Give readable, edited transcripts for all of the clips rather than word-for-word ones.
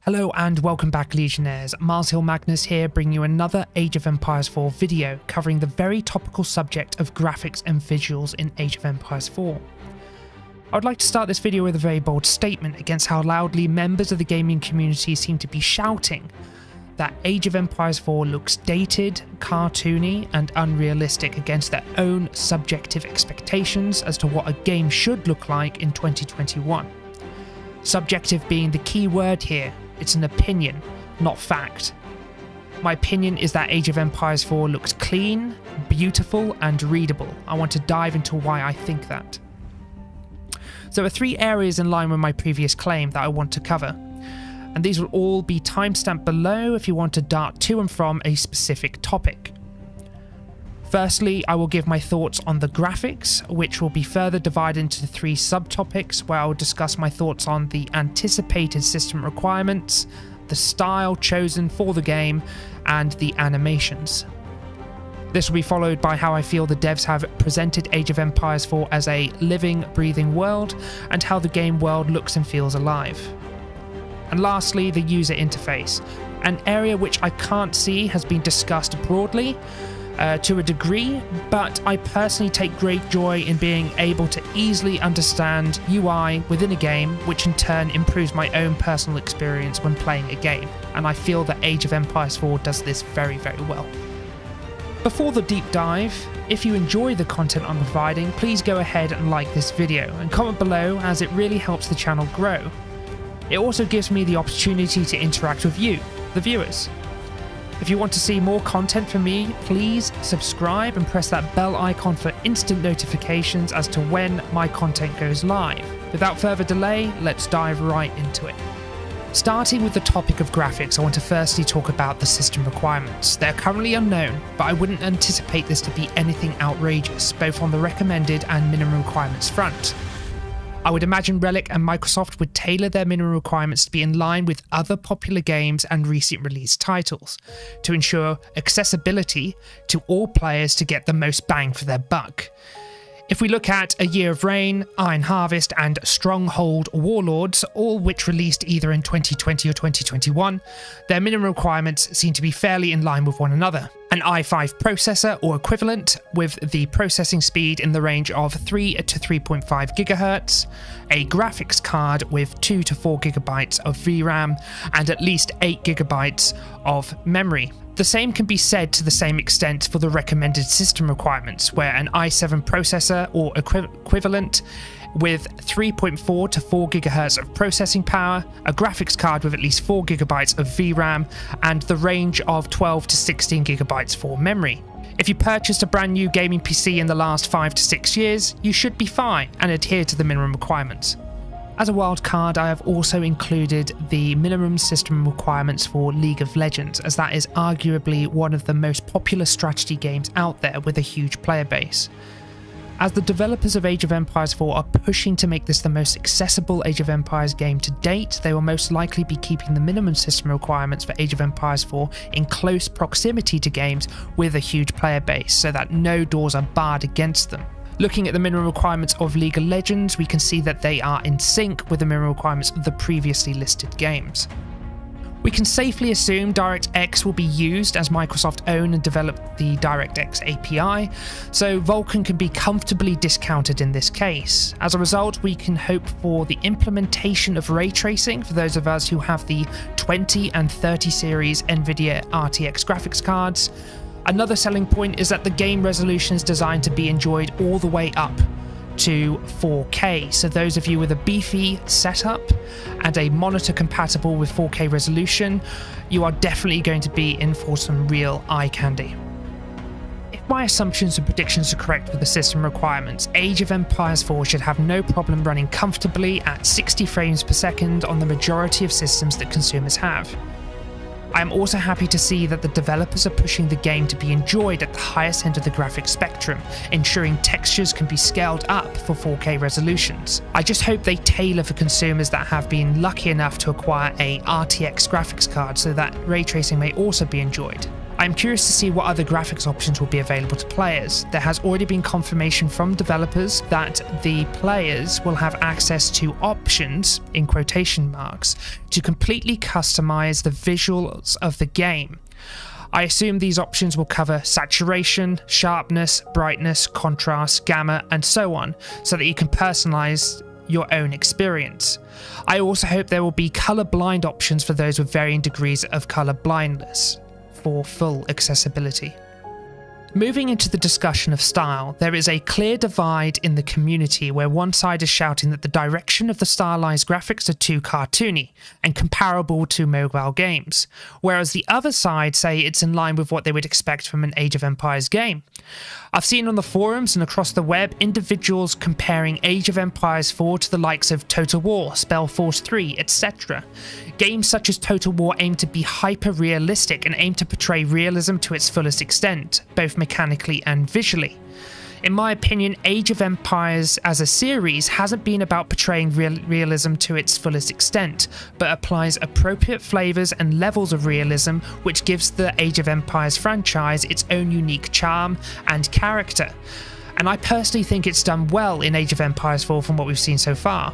Hello and welcome back, Legionnaires. Mars Hill Magnus here, bringing you another Age of Empires 4 video covering the very topical subject of graphics and visuals in Age of Empires 4. I would like to start this video with a very bold statement against how loudly members of the gaming community seem to be shouting that Age of Empires 4 looks dated, cartoony and unrealistic against their own subjective expectations as to what a game should look like in 2021. Subjective being the key word here. It's an opinion, not fact. My opinion is that Age of Empires 4 looks clean, beautiful and readable. I want to dive into why I think that. So there are three areas in line with my previous claim that I want to cover, and these will all be timestamped below if you want to dart to and from a specific topic. Firstly, I will give my thoughts on the graphics, which will be further divided into three subtopics where I will discuss my thoughts on the anticipated system requirements, the style chosen for the game, and the animations. This will be followed by how I feel the devs have presented Age of Empires 4 as a living, breathing world, and how the game world looks and feels alive. And lastly, the user interface, an area which I can't see has been discussed broadly, to a degree, but I personally take great joy in being able to easily understand UI within a game, which in turn improves my own personal experience when playing a game, and I feel that Age of Empires 4 does this very, very well. Before the deep dive, if you enjoy the content I'm providing, please go ahead and like this video and comment below, as it really helps the channel grow. It also gives me the opportunity to interact with you, the viewers. If you want to see more content from me, please subscribe and press that bell icon for instant notifications as to when my content goes live. Without further delay, let's dive right into it. Starting with the topic of graphics, I want to firstly talk about the system requirements. They're currently unknown, but I wouldn't anticipate this to be anything outrageous, both on the recommended and minimum requirements front. I would imagine Relic and Microsoft would tailor their minimum requirements to be in line with other popular games and recent release titles, to ensure accessibility to all players to get the most bang for their buck. If we look at A Year of Rain, Iron Harvest and Stronghold Warlords, all which released either in 2020 or 2021, their minimum requirements seem to be fairly in line with one another. An i5 processor or equivalent with the processing speed in the range of 3 to 3.5 GHz, a graphics card with 2 to 4 GB of VRAM, and at least 8 GB of memory. The same can be said to the same extent for the recommended system requirements, where an i7 processor or equivalent with 3.4 to 4 GHz of processing power, a graphics card with at least 4 GB of VRAM, and the range of 12 to 16 GB for memory. If you purchased a brand new gaming PC in the last 5 to 6 years, you should be fine and adhere to the minimum requirements. As a wildcard, I have also included the minimum system requirements for League of Legends, as that is arguably one of the most popular strategy games out there with a huge player base. As the developers of Age of Empires 4 are pushing to make this the most accessible Age of Empires game to date, they will most likely be keeping the minimum system requirements for Age of Empires 4 in close proximity to games with a huge player base, so that no doors are barred against them. Looking at the minimum requirements of League of Legends, we can see that they are in sync with the minimum requirements of the previously listed games. We can safely assume DirectX will be used, as Microsoft own and developed the DirectX API, so Vulkan can be comfortably discounted in this case. As a result, we can hope for the implementation of ray tracing for those of us who have the 20 and 30 series NVIDIA RTX graphics cards. Another selling point is that the game resolution is designed to be enjoyed all the way up to 4K, so those of you with a beefy setup and a monitor compatible with 4K resolution, you are definitely going to be in for some real eye candy. If my assumptions and predictions are correct with the system requirements, Age of Empires 4 should have no problem running comfortably at 60 frames per second on the majority of systems that consumers have. I am also happy to see that the developers are pushing the game to be enjoyed at the highest end of the graphic spectrum, ensuring textures can be scaled up for 4K resolutions. I just hope they tailor for consumers that have been lucky enough to acquire a RTX graphics card so that ray tracing may also be enjoyed. I I'm curious to see what other graphics options will be available to players. There has already been confirmation from developers that the players will have access to options, in quotation marks, to completely customize the visuals of the game. I assume these options will cover saturation, sharpness, brightness, contrast, gamma, and so on, so that you can personalize your own experience. I also hope there will be color blind options for those with varying degrees of color blindness for full accessibility. Moving into the discussion of style, there is a clear divide in the community where one side is shouting that the direction of the stylized graphics are too cartoony and comparable to mobile games, whereas the other side say it's in line with what they would expect from an Age of Empires game. I've seen on the forums and across the web individuals comparing Age of Empires 4 to the likes of Total War, Spellforce 3, etc. Games such as Total War aim to be hyper-realistic and aim to portray realism to its fullest extent, both mechanically and visually. In my opinion, Age of Empires as a series hasn't been about portraying realism to its fullest extent, but applies appropriate flavors and levels of realism, which gives the Age of Empires franchise its own unique charm and character. And I personally think it's done well in Age of Empires 4 from what we've seen so far.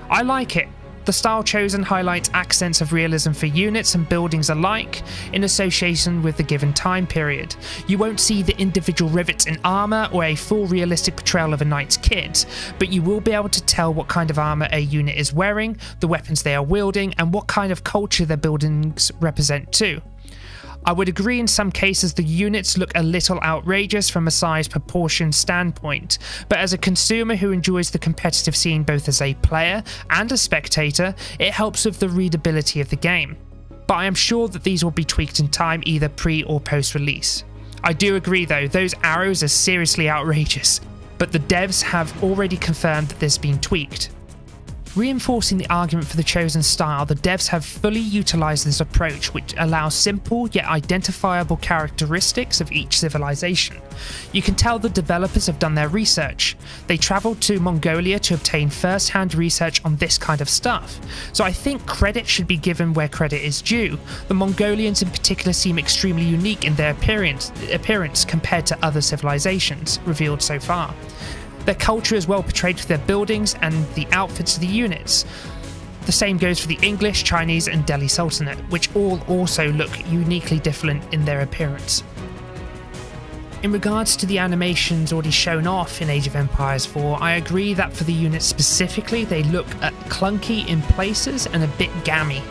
I like it. The style chosen highlights accents of realism for units and buildings alike in association with the given time period. You won't see the individual rivets in armor or a full realistic portrayal of a knight's kit, but you will be able to tell what kind of armor a unit is wearing, the weapons they are wielding, and what kind of culture their buildings represent too. I would agree in some cases the units look a little outrageous from a size proportion standpoint, but as a consumer who enjoys the competitive scene both as a player and a spectator, it helps with the readability of the game. But I am sure that these will be tweaked in time, either pre or post release. I do agree though, those arrows are seriously outrageous, but the devs have already confirmed that this has been tweaked. Reinforcing the argument for the chosen style, the devs have fully utilised this approach, which allows simple yet identifiable characteristics of each civilization. You can tell the developers have done their research. They travelled to Mongolia to obtain first-hand research on this kind of stuff, so I think credit should be given where credit is due. The Mongolians in particular seem extremely unique in their appearance compared to other civilizations revealed so far. Their culture is well portrayed through their buildings and the outfits of the units. The same goes for the English, Chinese and Delhi Sultanate, which all also look uniquely different in their appearance. In regards to the animations already shown off in Age of Empires 4, I agree that for the units specifically they look clunky in places and a bit gammy,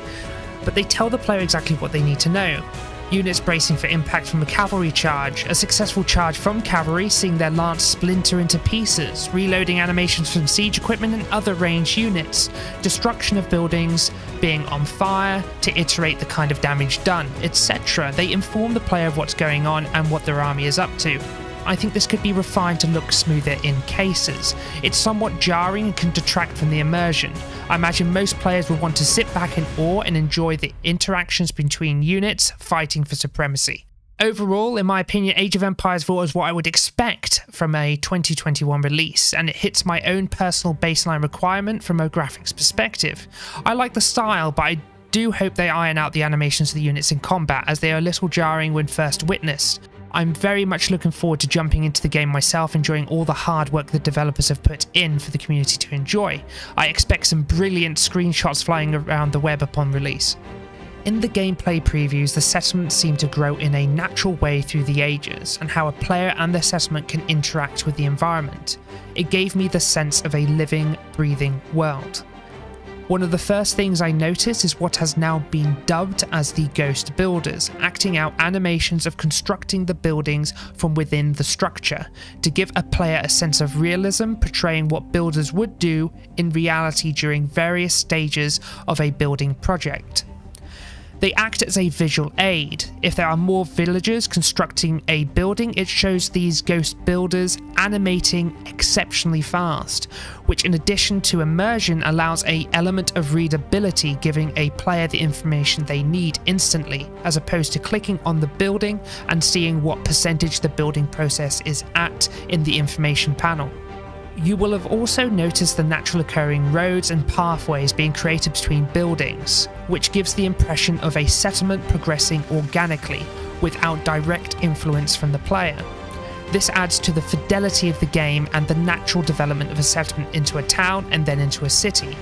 but they tell the player exactly what they need to know. Units bracing for impact from a cavalry charge, a successful charge from cavalry seeing their lance splinter into pieces, reloading animations from siege equipment and other ranged units, destruction of buildings, being on fire to iterate the kind of damage done, etc. They inform the player of what's going on and what their army is up to. I think this could be refined to look smoother in cases. It's somewhat jarring and can detract from the immersion. I imagine most players will want to sit back in awe and enjoy the interactions between units fighting for supremacy. Overall, in my opinion, Age of Empires 4 is what I would expect from a 2021 release, and it hits my own personal baseline requirement from a graphics perspective. I like the style, but I do hope they iron out the animations of the units in combat, as they are a little jarring when first witnessed. I'm very much looking forward to jumping into the game myself, enjoying all the hard work the developers have put in for the community to enjoy. I expect some brilliant screenshots flying around the web upon release. In the gameplay previews, the settlements seem to grow in a natural way through the ages, and how a player and their settlement can interact with the environment. It gave me the sense of a living, breathing world. One of the first things I noticed is what has now been dubbed as the Ghost Builders, acting out animations of constructing the buildings from within the structure, to give a player a sense of realism, portraying what builders would do in reality during various stages of a building project. They act as a visual aid. If there are more villagers constructing a building, it shows these ghost builders animating exceptionally fast, which in addition to immersion allows an element of readability, giving a player the information they need instantly, as opposed to clicking on the building and seeing what percentage the building process is at in the information panel. You will have also noticed the natural occurring roads and pathways being created between buildings, which gives the impression of a settlement progressing organically, without direct influence from the player. This adds to the fidelity of the game and the natural development of a settlement into a town and then into a city.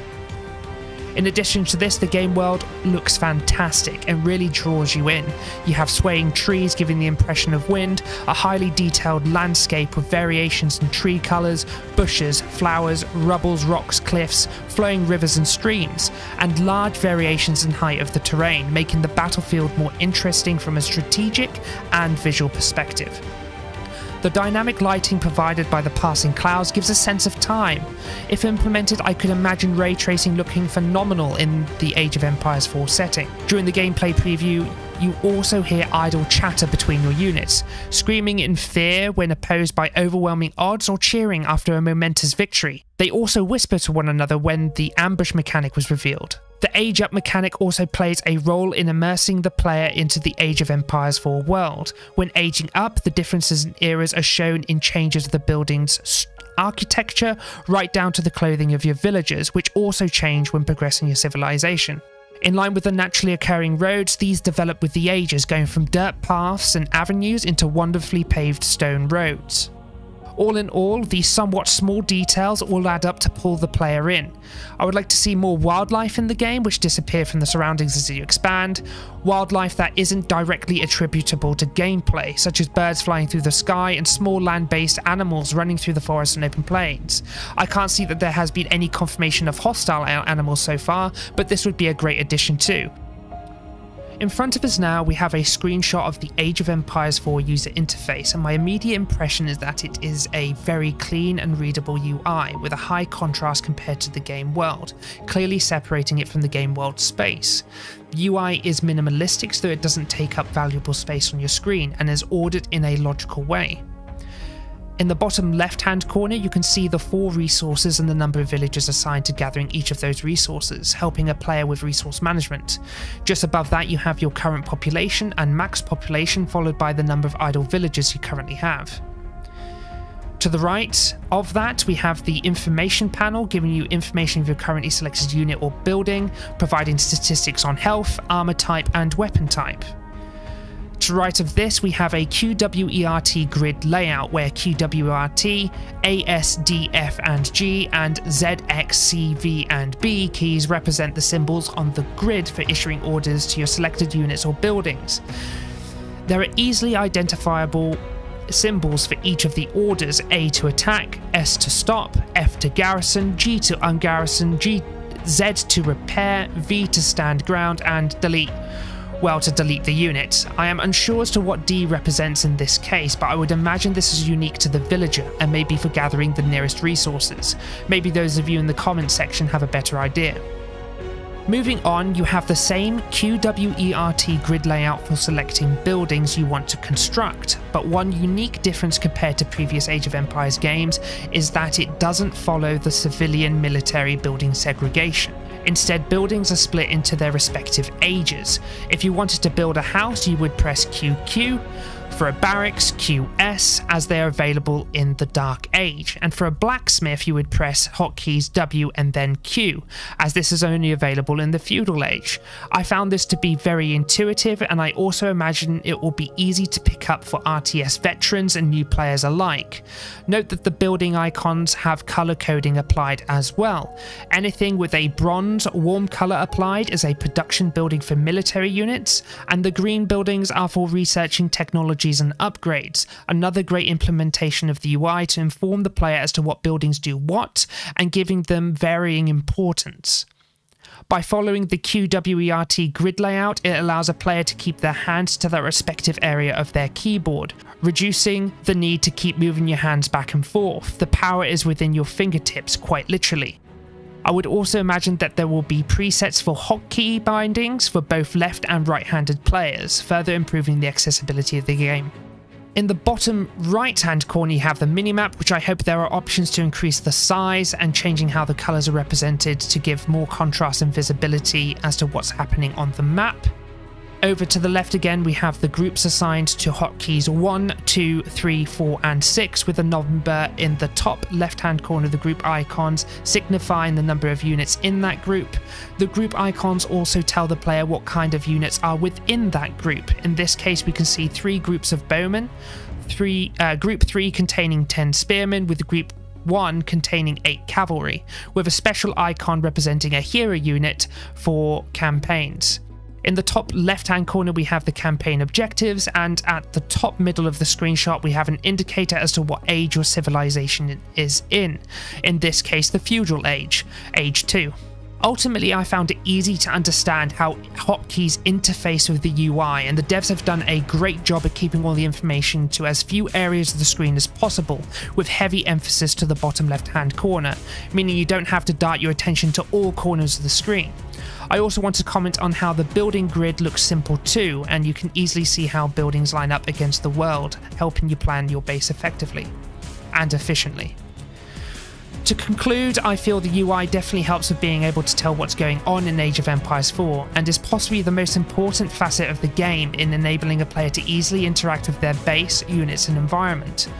In addition to this, the game world looks fantastic and really draws you in. You have swaying trees giving the impression of wind, a highly detailed landscape with variations in tree colours, bushes, flowers, rubbles, rocks, cliffs, flowing rivers and streams, and large variations in height of the terrain, making the battlefield more interesting from a strategic and visual perspective. The dynamic lighting provided by the passing clouds gives a sense of time. If implemented, I could imagine ray tracing looking phenomenal in the Age of Empires 4 setting. During the gameplay preview, you also hear idle chatter between your units, screaming in fear when opposed by overwhelming odds or cheering after a momentous victory. They also whisper to one another when the ambush mechanic was revealed. The Age Up mechanic also plays a role in immersing the player into the Age of Empires 4 world. When aging up, the differences in eras are shown in changes of the building's architecture, right down to the clothing of your villagers, which also change when progressing your civilization. In line with the naturally occurring roads, these develop with the ages, going from dirt paths and avenues into wonderfully paved stone roads. All in all, these somewhat small details all add up to pull the player in. I would like to see more wildlife in the game, which disappear from the surroundings as you expand. Wildlife that isn't directly attributable to gameplay, such as birds flying through the sky and small land-based animals running through the forest and open plains. I can't see that there has been any confirmation of hostile animals so far, but this would be a great addition too. In front of us now we have a screenshot of the Age of Empires 4 user interface, and my immediate impression is that it is a very clean and readable UI with a high contrast compared to the game world, clearly separating it from the game world space. The UI is minimalistic so it doesn't take up valuable space on your screen and is ordered in a logical way. In the bottom left hand corner you can see the 4 resources and the number of villagers assigned to gathering each of those resources, helping a player with resource management. Just above that you have your current population and max population, followed by the number of idle villagers you currently have. To the right of that we have the information panel, giving you information of your currently selected unit or building, providing statistics on health, armor type and weapon type. To the right of this we have a QWERT grid layout where QWERT, A, S, D, F and G and Z, X, C, V and B keys represent the symbols on the grid for issuing orders to your selected units or buildings. There are easily identifiable symbols for each of the orders: A to attack, S to stop, F to garrison, G to ungarrison, Z to repair, V to stand ground and delete. Well, to delete the unit. I am unsure as to what D represents in this case, but I would imagine this is unique to the villager and maybe for gathering the nearest resources. Maybe those of you in the comments section have a better idea. Moving on, you have the same QWERT grid layout for selecting buildings you want to construct, but one unique difference compared to previous Age of Empires games is that it doesn't follow the civilian-military building segregation. Instead, buildings are split into their respective ages. If you wanted to build a house, you would press QQ. For a barracks, QS, as they are available in the Dark Age, and for a blacksmith you would press hotkeys W and then Q, as this is only available in the Feudal Age. I found this to be very intuitive, and I also imagine it will be easy to pick up for RTS veterans and new players alike. Note that the building icons have color coding applied as well. Anything with a bronze warm color applied is a production building for military units, and the green buildings are for researching technology and upgrades, another great implementation of the UI to inform the player as to what buildings do what and giving them varying importance. By following the QWERT grid layout, it allows a player to keep their hands to their respective area of their keyboard, reducing the need to keep moving your hands back and forth. The power is within your fingertips, quite literally. I would also imagine that there will be presets for hotkey bindings for both left and right-handed players, further improving the accessibility of the game. In the bottom right-hand corner you have the minimap, which I hope there are options to increase the size and changing how the colours are represented to give more contrast and visibility as to what's happening on the map. Over to the left again, we have the groups assigned to hotkeys 1, 2, 3, 4, and 6, with a number in the top left-hand corner of the group icons, signifying the number of units in that group. The group icons also tell the player what kind of units are within that group. In this case, we can see 3 groups of bowmen, group 3 containing 10 spearmen, with group 1 containing 8 cavalry, with a special icon representing a hero unit for campaigns. In the top left-hand corner, we have the campaign objectives, and at the top middle of the screenshot, we have an indicator as to what age your civilization is in this case, the feudal age, age 2. Ultimately, I found it easy to understand how hotkeys interface with the UI, and the devs have done a great job at keeping all the information to as few areas of the screen as possible, with heavy emphasis to the bottom left-hand corner, meaning you don't have to dart your attention to all corners of the screen. I also want to comment on how the building grid looks simple too, and you can easily see how buildings line up against the world, helping you plan your base effectively and efficiently. To conclude, I feel the UI definitely helps with being able to tell what's going on in Age of Empires 4, and is possibly the most important facet of the game in enabling a player to easily interact with their base, units, and environment.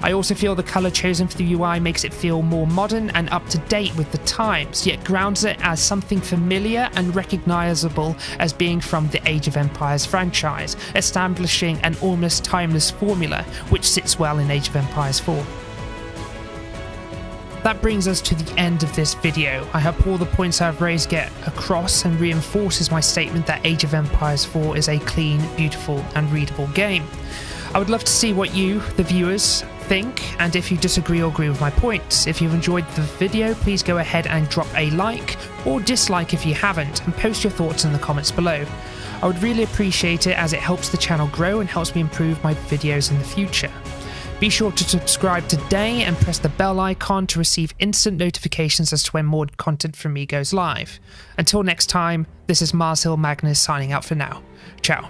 I also feel the colour chosen for the UI makes it feel more modern and up to date with the times, yet grounds it as something familiar and recognisable as being from the Age of Empires franchise, establishing an almost timeless formula which sits well in Age of Empires 4. That brings us to the end of this video. I hope all the points I've raised get across and reinforces my statement that Age of Empires 4 is a clean, beautiful, and readable game. I would love to see what you, the viewers, think, and if you disagree or agree with my points. If you've enjoyed the video, please go ahead and drop a like, or dislike if you haven't, and post your thoughts in the comments below. I would really appreciate it, as it helps the channel grow and helps me improve my videos in the future. Be sure to subscribe today and press the bell icon to receive instant notifications as to when more content from me goes live. Until next time, this is Mars Hill Magnus signing out for now. Ciao.